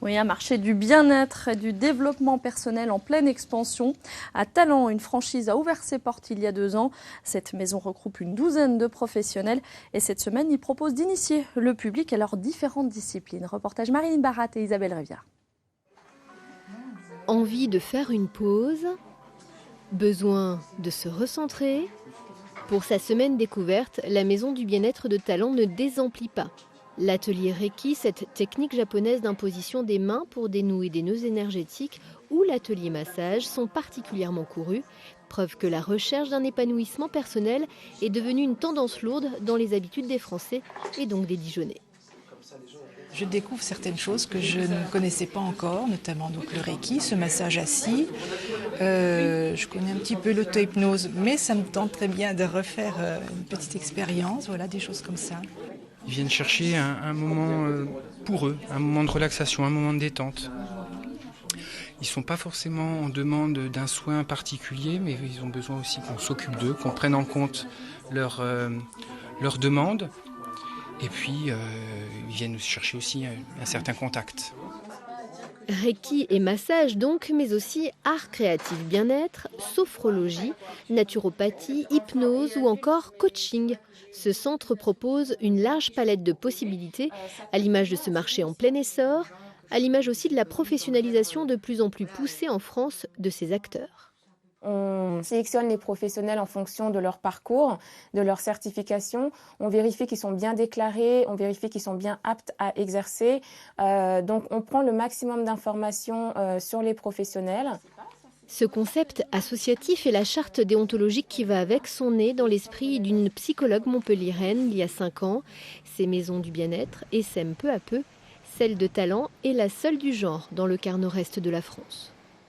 Oui, un marché du bien-être et du développement personnel en pleine expansion. À Talent, une franchise a ouvert ses portes il y a 2 ans. Cette maison regroupe une douzaine de professionnels et cette semaine, il propose d'initier le public à leurs différentes disciplines. Reportage Marine Barat et Isabelle Rivière. Envie de faire une pause, besoin de se recentrer. Pour sa semaine découverte, la maison du bien-être de Talent ne désemplit pas. L'atelier Reiki, cette technique japonaise d'imposition des mains pour dénouer des nœuds énergétiques, ou l'atelier massage sont particulièrement courus, preuve que la recherche d'un épanouissement personnel est devenue une tendance lourde dans les habitudes des Français et donc des Dijonnais. Je découvre certaines choses que je ne connaissais pas encore, notamment donc le Reiki, ce massage assis. Je connais un petit peu l'auto-hypnose, mais ça me tente très bien de refaire une petite expérience, voilà, des choses comme ça. Ils viennent chercher un moment pour eux, un moment de relaxation, un moment de détente. Ils ne sont pas forcément en demande d'un soin particulier, mais ils ont besoin aussi qu'on s'occupe d'eux, qu'on prenne en compte leurs demandes. Et puis, ils viennent chercher aussi un certain contact. Reiki et massage donc, mais aussi art créatif bien-être, sophrologie, naturopathie, hypnose ou encore coaching. Ce centre propose une large palette de possibilités, à l'image de ce marché en plein essor, à l'image aussi de la professionnalisation de plus en plus poussée en France de ces acteurs. On sélectionne les professionnels en fonction de leur parcours, de leur certification. On vérifie qu'ils sont bien déclarés, on vérifie qu'ils sont bien aptes à exercer. Donc on prend le maximum d'informations sur les professionnels. Ce concept associatif et la charte déontologique qui va avec sont nés dans l'esprit d'une psychologue montpelliéraine il y a 5 ans. Ces maisons du bien-être essaiment peu à peu. Celle de Talent est la seule du genre dans le quart nord-est de la France.